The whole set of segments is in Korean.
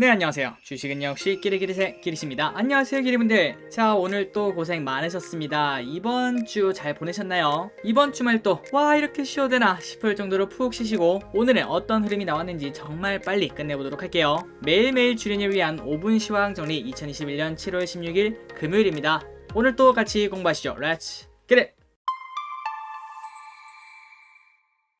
네, 안녕하세요. 주식은 역시 끼리끼리새 끼리십니다. 안녕하세요, 끼리분들. 자, 오늘 또 고생 많으셨습니다. 이번 주 잘 보내셨나요? 이번 주말 또 와, 이렇게 쉬어도 되나 싶을 정도로 푹 쉬시고 오늘은 어떤 흐름이 나왔는지 정말 빨리 끝내보도록 할게요. 매일매일 주린을 위한 5분 시황 정리 2021년 7월 16일 금요일입니다. 오늘 또 같이 공부하시죠. Let's get it!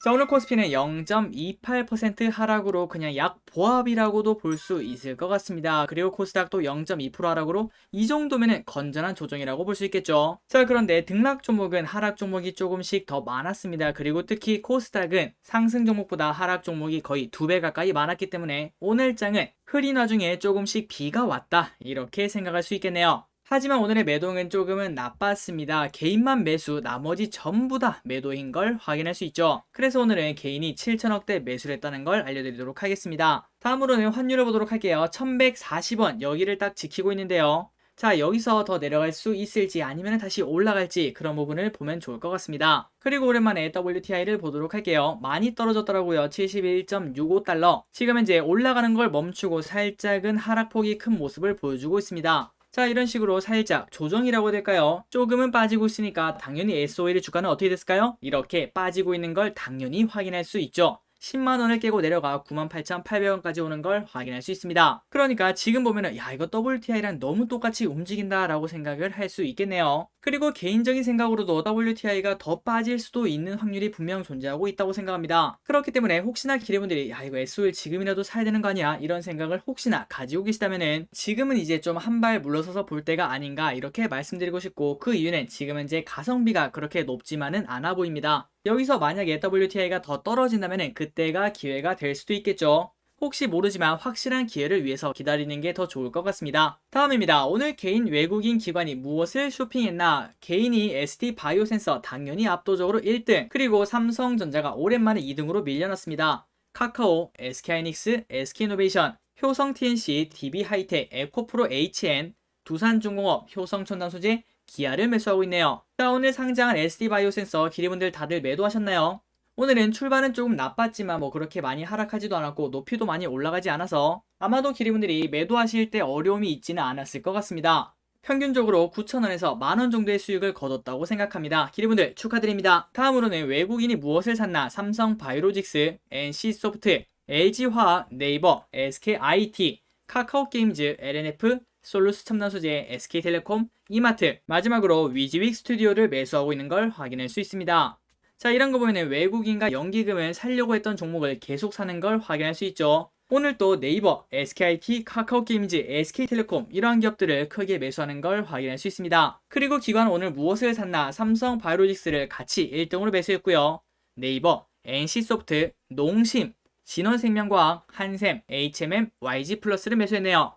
자, 오늘 코스피는 0.28% 하락으로 그냥 약 보합이라고도 볼 수 있을 것 같습니다. 그리고 코스닥도 0.2% 하락으로 이 정도면은 건전한 조정이라고 볼 수 있겠죠. 자, 그런데 등락 종목은 하락 종목이 조금씩 더 많았습니다. 그리고 특히 코스닥은 상승 종목보다 하락 종목이 거의 2배 가까이 많았기 때문에 오늘 장은 흐린 와중에 조금씩 비가 왔다, 이렇게 생각할 수 있겠네요. 하지만 오늘의 매도는 조금은 나빴습니다. 개인만 매수, 나머지 전부 다 매도인 걸 확인할 수 있죠. 그래서 오늘은 개인이 7천억대 매수를 했다는 걸 알려드리도록 하겠습니다. 다음으로는 환율을 보도록 할게요. 1140원 여기를 딱 지키고 있는데요. 자, 여기서 더 내려갈 수 있을지 아니면 다시 올라갈지 그런 부분을 보면 좋을 것 같습니다. 그리고 오랜만에 WTI를 보도록 할게요. 많이 떨어졌더라고요. 71.65달러. 지금 현재 올라가는 걸 멈추고 살짝은 하락폭이 큰 모습을 보여주고 있습니다. 자, 이런 식으로 살짝 조정이라고 해야 될까요? 조금은 빠지고 있으니까 당연히 SOL 주가는 어떻게 됐을까요? 이렇게 빠지고 있는 걸 당연히 확인할 수 있죠. 10만원을 깨고 내려가 98,800원까지 오는 걸 확인할 수 있습니다. 그러니까 지금 보면은 야, 이거 WTI랑 너무 똑같이 움직인다 라고 생각을 할 수 있겠네요. 그리고 개인적인 생각으로도 WTI가 더 빠질 수도 있는 확률이 분명 존재하고 있다고 생각합니다. 그렇기 때문에 혹시나 기대분들이 야, 이거 SOL 지금이라도 사야 되는 거 아니야? 이런 생각을 혹시나 가지고 계시다면은 지금은 이제 좀 한 발 물러서서 볼 때가 아닌가, 이렇게 말씀드리고 싶고, 그 이유는 지금 현재 가성비가 그렇게 높지만은 않아 보입니다. 여기서 만약에 WTI가 더 떨어진다면 그때가 기회가 될 수도 있겠죠. 혹시 모르지만 확실한 기회를 위해서 기다리는 게 더 좋을 것 같습니다. 다음입니다. 오늘 개인 외국인 기관이 무엇을 쇼핑했나? 개인이 ST 바이오센서 당연히 압도적으로 1등, 그리고 삼성전자가 오랜만에 2등으로 밀려났습니다. 카카오, SK하이닉스, SK이노베이션, 효성TNC, DB하이텍, 에코프로 HN, 두산중공업, 효성첨단소재, 기아를 매수하고 있네요. 자, 오늘 상장한 ST바이오센서 기리분들 다들 매도하셨나요? 오늘은 출발은 조금 나빴지만 그렇게 많이 하락하지도 않았고 높이도 많이 올라가지 않아서 아마도 기리분들이 매도하실 때 어려움이 있지는 않았을 것 같습니다. 평균적으로 9,000원에서 만원 정도의 수익을 거뒀다고 생각합니다. 기리분들 축하드립니다. 다음으로는 외국인이 무엇을 샀나? 삼성바이오로직스, NC소프트, LG화학, 네이버, SKIT, 카카오게임즈, LNF, 솔루스 첨단소재, SK텔레콤, 이마트, 마지막으로 위즈윅 스튜디오를 매수하고 있는 걸 확인할 수 있습니다. 자, 이런 거 보면 외국인과 연기금을 살려고 했던 종목을 계속 사는 걸 확인할 수 있죠. 오늘 또 네이버, SKIT, 카카오게임즈, SK텔레콤 이러한 기업들을 크게 매수하는 걸 확인할 수 있습니다. 그리고 기관은 오늘 무엇을 샀나? 삼성바이오로직스를 같이 1등으로 매수했고요. 네이버, NC소프트, 농심, 진원생명과학, 한샘, HMM, YG플러스를 매수했네요.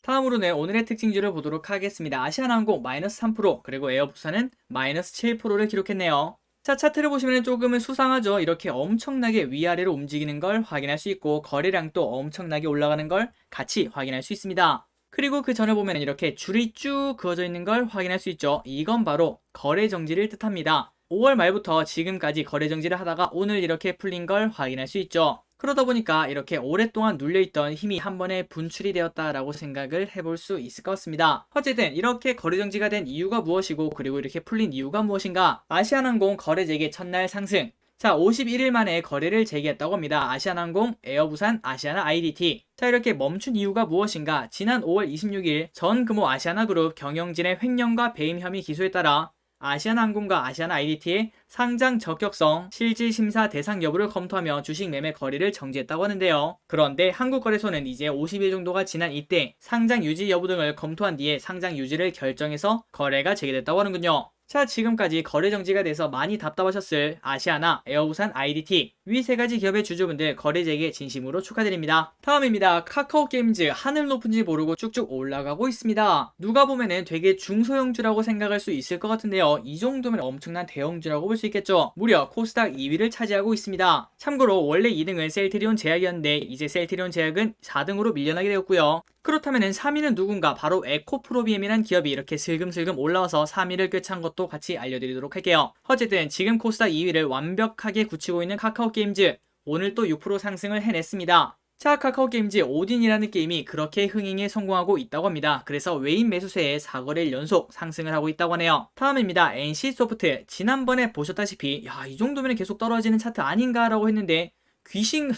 다음으로는 오늘의 특징주를 보도록 하겠습니다. 아시아나항공 마이너스 3%, 그리고 에어부산은 마이너스 7%를 기록했네요. 자, 차트를 보시면 조금은 수상하죠. 이렇게 엄청나게 위아래로 움직이는 걸 확인할 수 있고 거래량도 엄청나게 올라가는 걸 같이 확인할 수 있습니다. 그리고 그 전에 보면 이렇게 줄이 쭉 그어져 있는 걸 확인할 수 있죠. 이건 바로 거래 정지를 뜻합니다. 5월 말부터 지금까지 거래 정지를 하다가 오늘 이렇게 풀린 걸 확인할 수 있죠. 그러다 보니까 이렇게 오랫동안 눌려있던 힘이 한 번에 분출이 되었다라고 생각을 해볼 수 있을 것 같습니다. 어쨌든 이렇게 거래 정지가 된 이유가 무엇이고, 그리고 이렇게 풀린 이유가 무엇인가? 아시아나항공 거래 재개 첫날 상승. 자, 51일 만에 거래를 재개했다고 합니다. 아시아나항공, 에어부산, 아시아나 IDT. 자, 이렇게 멈춘 이유가 무엇인가? 지난 5월 26일 전 금호 아시아나그룹 경영진의 횡령과 배임 혐의 기소에 따라 아시아나항공과 아시아나 IDT의 상장 적격성, 실질 심사 대상 여부를 검토하며 주식 매매 거래를 정지했다고 하는데요. 그런데 한국거래소는 이제 50일 정도가 지난 이때 상장 유지 여부 등을 검토한 뒤에 상장 유지를 결정해서 거래가 재개됐다고 하는군요. 자, 지금까지 거래 정지가 돼서 많이 답답하셨을 아시아나, 에어부산, IDT 위 세 가지 기업의 주주분들 거래 재개 진심으로 축하드립니다. 다음입니다. 카카오게임즈 하늘 높은지 모르고 쭉쭉 올라가고 있습니다. 누가 보면은 되게 중소형주라고 생각할 수 있을 것 같은데요. 이 정도면 엄청난 대형주라고 볼 수 있겠죠. 무려 코스닥 2위를 차지하고 있습니다. 참고로 원래 2등은 셀트리온 제약이었는데 이제 셀트리온 제약은 4등으로 밀려나게 되었고요. 그렇다면 3위는 누군가? 바로 에코프로비엠이란 기업이 이렇게 슬금슬금 올라와서 3위를 꿰찬 것도 같이 알려드리도록 할게요. 어쨌든 지금 코스닥 2위를 완벽하게 굳히고 있는 카카오게임즈, 오늘 또 6% 상승을 해냈습니다. 자, 카카오게임즈 오딘이라는 게임이 그렇게 흥행에 성공하고 있다고 합니다. 그래서 외인 매수세에 4거래일 연속 상승을 하고 있다고 하네요. 다음입니다. NC소프트. 지난번에 보셨다시피 이 정도면 계속 떨어지는 차트 아닌가라고 했는데 귀신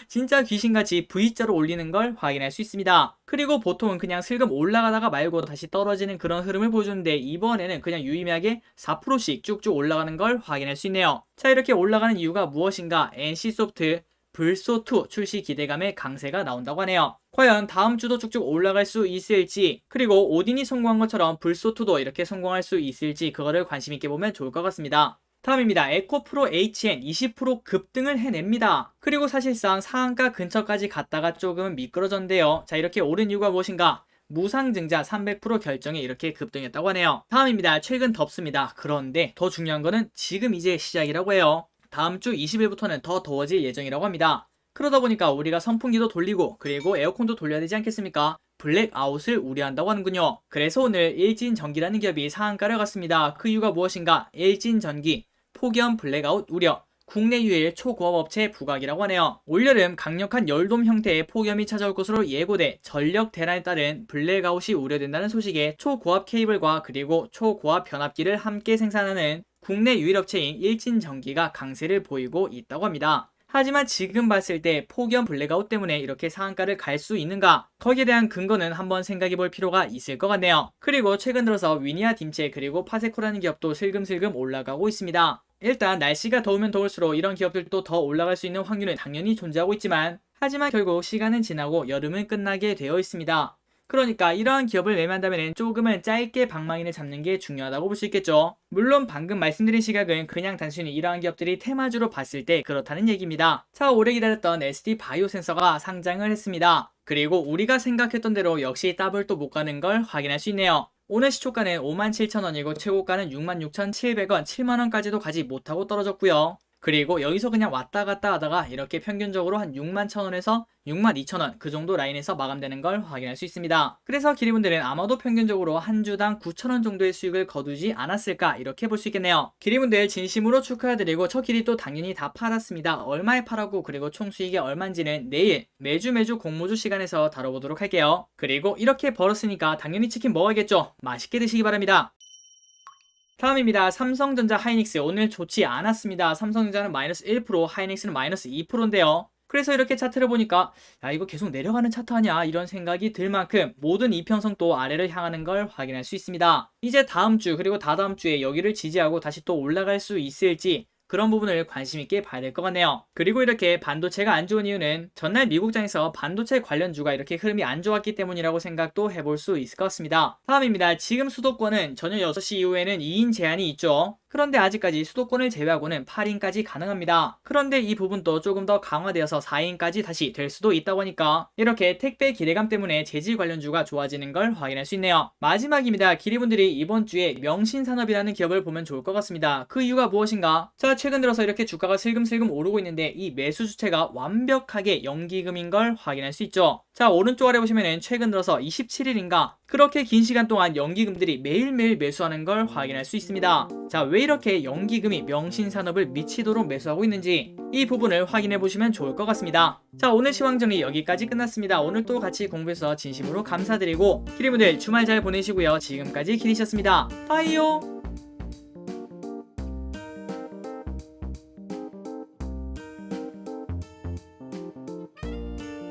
진짜 귀신같이 V자로 올리는 걸 확인할 수 있습니다. 그리고 보통은 그냥 슬금 올라가다가 말고 다시 떨어지는 그런 흐름을 보여주는데 이번에는 그냥 유의미하게 4%씩 쭉쭉 올라가는 걸 확인할 수 있네요. 자, 이렇게 올라가는 이유가 무엇인가? NC소프트 불소2 출시 기대감의 강세가 나온다고 하네요. 과연 다음 주도 쭉쭉 올라갈 수 있을지, 그리고 오딘이 성공한 것처럼 불소2도 이렇게 성공할 수 있을지 그거를 관심 있게 보면 좋을 것 같습니다. 다음입니다. 에코프로 HN 20% 급등을 해냅니다. 그리고 사실상 상한가 근처까지 갔다가 조금은 미끄러졌는데요. 자, 이렇게 오른 이유가 무엇인가? 무상증자 300% 결정에 이렇게 급등했다고 하네요. 다음입니다. 최근 덥습니다. 그런데 더 중요한 거는 지금 이제 시작이라고 해요. 다음 주 20일부터는 더 더워질 예정이라고 합니다. 그러다 보니까 우리가 선풍기도 돌리고 그리고 에어컨도 돌려야 되지 않겠습니까? 블랙아웃을 우려한다고 하는군요. 그래서 오늘 일진전기라는 기업이 상한가를 갔습니다. 그 이유가 무엇인가? 일진전기 폭염 블랙아웃 우려, 국내 유일 초고압 업체 부각이라고 하네요. 올여름 강력한 열돔 형태의 폭염이 찾아올 것으로 예고돼 전력 대란에 따른 블랙아웃이 우려된다는 소식에 초고압 케이블과 그리고 초고압 변압기를 함께 생산하는 국내 유일 업체인 일진전기가 강세를 보이고 있다고 합니다. 하지만 지금 봤을 때 폭염 블랙아웃 때문에 이렇게 상한가를 갈 수 있는가? 거기에 대한 근거는 한번 생각해 볼 필요가 있을 것 같네요. 그리고 최근 들어서 위니아 딤체 그리고 파세코라는 기업도 슬금슬금 올라가고 있습니다. 일단 날씨가 더우면 더울수록 이런 기업들도 더 올라갈 수 있는 확률은 당연히 존재하고 있지만 하지만 결국 시간은 지나고 여름은 끝나게 되어 있습니다. 그러니까 이러한 기업을 매매한다면 조금은 짧게 방망이를 잡는 게 중요하다고 볼 수 있겠죠. 물론 방금 말씀드린 시각은 그냥 단순히 이러한 기업들이 테마주로 봤을 때 그렇다는 얘기입니다. 자, 오래 기다렸던 SD 바이오 센서가 상장을 했습니다. 그리고 우리가 생각했던 대로 역시 더블 또 못 가는 걸 확인할 수 있네요. 오늘 시초가는 57,000원이고 최고가는 66,700원, 7만원까지도 가지 못하고 떨어졌고요. 그리고 여기서 그냥 왔다 갔다 하다가 이렇게 평균적으로 한 61,000원에서 62,000원 그 정도 라인에서 마감되는 걸 확인할 수 있습니다. 그래서 기리분들은 아마도 평균적으로 한 주당 9,000원 정도의 수익을 거두지 않았을까 이렇게 볼 수 있겠네요. 기리분들 진심으로 축하드리고 저 기리도 당연히 다 팔았습니다. 얼마에 팔았고 그리고 총 수익이 얼마인지는 내일 매주 공모주 시간에서 다뤄보도록 할게요. 그리고 이렇게 벌었으니까 당연히 치킨 먹어야겠죠. 맛있게 드시기 바랍니다. 다음입니다. 삼성전자 하이닉스 오늘 좋지 않았습니다. 삼성전자는 마이너스 1%, 하이닉스는 마이너스 2%인데요. 그래서 이렇게 차트를 보니까 이거 계속 내려가는 차트 아니야 이런 생각이 들 만큼 모든 이평선도 아래를 향하는 걸 확인할 수 있습니다. 이제 다음 주 그리고 다다음 주에 여기를 지지하고 다시 또 올라갈 수 있을지 그런 부분을 관심 있게 봐야 될 것 같네요. 그리고 이렇게 반도체가 안 좋은 이유는 전날 미국장에서 반도체 관련주가 이렇게 흐름이 안 좋았기 때문이라고 생각도 해볼 수 있을 것 같습니다. 다음입니다. 지금 수도권은 저녁 6시 이후에는 2인 제한이 있죠. 그런데 아직까지 수도권을 제외하고는 8인까지 가능합니다. 그런데 이 부분도 조금 더 강화되어서 4인까지 다시 될 수도 있다고 하니까 이렇게 택배 기대감 때문에 재질 관련주가 좋아지는 걸 확인할 수 있네요. 마지막입니다. 기리분들이 이번 주에 명신산업이라는 기업을 보면 좋을 것 같습니다. 그 이유가 무엇인가? 자, 최근 들어서 이렇게 주가가 슬금슬금 오르고 있는데 이 매수 수채가 완벽하게 연기금인 걸 확인할 수 있죠. 자, 오른쪽 아래 보시면은 최근 들어서 27일인가 그렇게 긴 시간 동안 연기금들이 매일매일 매수하는 걸 확인할 수 있습니다. 자, 왜 이렇게 연기금이 명신산업을 미치도록 매수하고 있는지 이 부분을 확인해 보시면 좋을 것 같습니다. 자, 오늘 시황 정리 여기까지 끝났습니다. 오늘 또 같이 공부해서 진심으로 감사드리고 기리분들 주말 잘 보내시고요. 지금까지 기리셨습니다. 빠이요.